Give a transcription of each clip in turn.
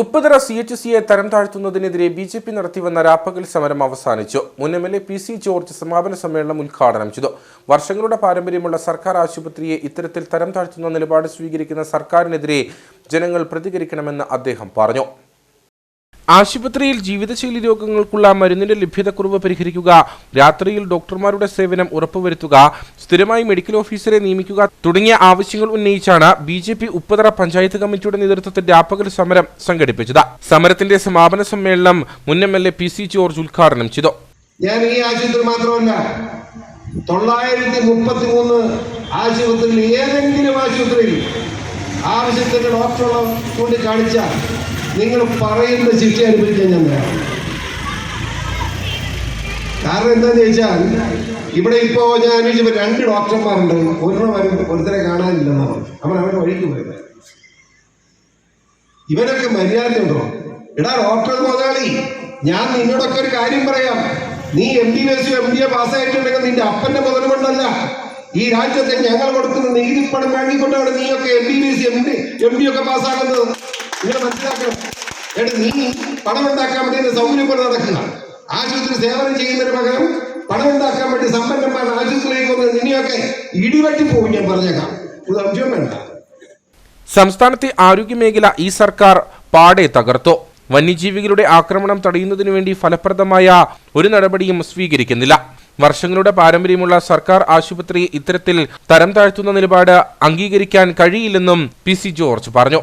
ഉപ്പുതറ CHCയെ തരം താഴ്ത്തുന്നതിനെതിരെ BJP നടത്തിവന്ന രാപ്പകൽ സമരം അവസാനിച്ചു. മുൻ MLA PC ജോർജ് സമാപന സമ്മേളനം ഉദ്ഘാടനം ചെയ്തു. വർഷങ്ങളുടെ പാരമ്പര്യമുള്ള സർക്കാർ ആശുപത്രിയെ ഇത്തരത്തിൽ തരം താഴ്ത്തുന്ന നിലപാട് സ്വീകരിക്കുന്ന സർക്കാരിനെതിരെ ജനങ്ങൾ പ്രതികരിക്കണമെന്ന് അദ്ദേഹം പറഞ്ഞു. ആശുപത്രിയിൽ ജീവിതശൈലി രോഗങ്ങൾക്കുള്ള മരുന്നിന്റെ ലഭ്യതക്കുറവ് പരിഹരിക്കുക, രാത്രിയിൽ ഡോക്ടർമാരുടെ സേവനം ഉറപ്പുവരുത്തുക, സ്ഥിരമായി മെഡിക്കൽ ഓഫീസറെ നിയമിക്കുക തുടങ്ങിയ ആവശ്യങ്ങൾ ഉന്നയിച്ചാണ് BJP ഉപ്പുതറ പഞ്ചായത്ത് കമ്മിറ്റിയുടെ നേതൃത്വത്തിൽ രാപ്പകൽ സമരം സംഘടിപ്പിച്ചത്. സമരത്തിന്റെ സമാപന സമ്മേളനം മുൻ MLA PC ജോർജ് ഉദ്ഘാടനം ചെയ്തു. ഞാൻ ഈ ആശുപത്രി മാത്രമല്ല 933 ആശുപത്രിയിൽ ഏതെങ്കിലും ആശുപത്രിയിൽ ആവശ്യത്തിന് ഡോക്ടറെ ചൂണ്ടിക്കാണിച്ച നിങ്ങൾ പറയുന്ന ശിക്ഷ അനുഭവിക്കാൻ ഞാൻ തരാം. കാരണം എന്താണെന്ന് ചോദിച്ചാൽ ഇവിടെ ഇപ്പോ ഞാൻ അന്വേഷിച്ചപ്പോൾ 2 ഡോക്ടർമാരുണ്ട്. ഒരുത്തരെ കാണാനില്ലെന്നാണ് അവരുടെ വഴിക്ക് പോയത്. ഇവരൊക്കെ മര്യാദയുണ്ടോ? എടാ ഡോക്ടർ മുതലാളി, ഞാൻ നിന്നോടൊക്കെ ഒരു കാര്യം പറയാം. നീ MBBS MBA പാസ്സായിട്ടുണ്ടെങ്കിൽ നിന്റെ അപ്പന്റെ മുതൽ കൊണ്ടല്ല ഈ രാജ്യത്തെ ഞങ്ങൾ കൊടുക്കുന്ന നികുതിപ്പണം വാങ്ങിക്കൊണ്ടാണ് നീയൊക്കെ MBBS MD ഒക്കെ പാസ്സാക്കുന്നത്. നിങ്ങൾ മനസ്സിലാക്കണം. നീ പണം ഉണ്ടാക്കാൻ വേണ്ടി സൗകര്യം പോലെ നടക്കുക. ആശുപത്രി സേവനം ചെയ്യുന്നതിന് പകരം പണം ഉണ്ടാക്കാൻ വേണ്ടി സമ്പന്നന്മാർ ആശുപത്രിയിലേക്ക് വന്ന് നിന്നെയൊക്കെ ഇടിവെട്ടി പോകും. ഞാൻ പറഞ്ഞേക്കാം, ഒരു സംശയം വേണ്ട. സംസ്ഥാനത്തെ ആരോഗ്യമേഖല ഈ സർക്കാർ പാടെ തകർത്തു. വന്യജീവികളുടെ ആക്രമണം തടയുന്നതിനു വേണ്ടി ഫലപ്രദമായ ഒരു നടപടിയും സ്വീകരിക്കുന്നില്ല. വർഷങ്ങളുടെ പാരമ്പര്യമുള്ള സർക്കാർ ആശുപത്രിയെ ഇത്തരത്തിൽ തരം താഴ്ത്തുന്ന നിലപാട് അംഗീകരിക്കാൻ കഴിയില്ലെന്നും PC ജോർജ് പറഞ്ഞു.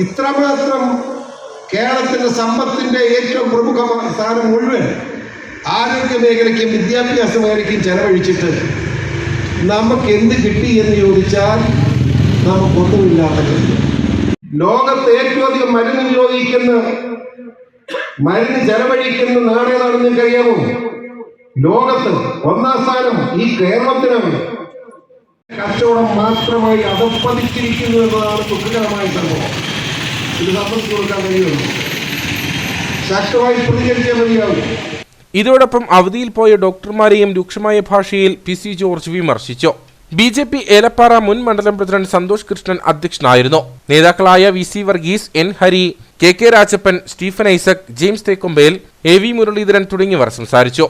ഇത്രമാത്രം കേരളത്തിന്റെ സമ്പത്തിന്റെ ഏറ്റവും പ്രമുഖ സ്ഥാനം മുഴുവൻ ആരോഗ്യ മേഖലയ്ക്കും വിദ്യാഭ്യാസ മേഖലയ്ക്കും ചെലവഴിച്ചിട്ട് നമുക്ക് എന്ത് കിട്ടി എന്ന് ചോദിച്ചാൽ നമുക്കൊന്നുമില്ലാത്ത കിട്ടി. ലോകത്ത് ഏറ്റവും അധികം മരുന്ന് ഉപയോഗിക്കുന്ന മരുന്ന് ചെലവഴിക്കുന്ന നാടേതാണെന്ന് നിങ്ങൾക്കറിയാമോ? ലോകത്ത് 1ാം സ്ഥാനം ഈ കേരളത്തിനാണ്. കച്ചവടം മാത്രമായി അധപ്പതിച്ചിരിക്കുന്നു എന്നതാണ് ദുഃഖകരമായ സംഭവം. ഇത് സമ്മതിച്ചു കൊടുക്കാൻ കഴിയുള്ളൂ. ശക്തമായി പ്രതികരിക്കാൻ മതിയാവും. ഇതോടൊപ്പം അവധിയിൽ പോയ ഡോക്ടർമാരെയും രൂക്ഷമായ ഭാഷയിൽ PC ജോർജ് വിമർശിച്ചു. BJP ഏലപ്പാറ മുൻ മണ്ഡലം പ്രസിഡന്റ് സന്തോഷ് കൃഷ്ണൻ അധ്യക്ഷനായിരുന്നു. നേതാക്കളായ VC Varghese, N Hari, KK Rajappan, Stephen Isaac, James Thekkombel, AV Muraleedharan തുടങ്ങിയവർ സംസാരിച്ചു.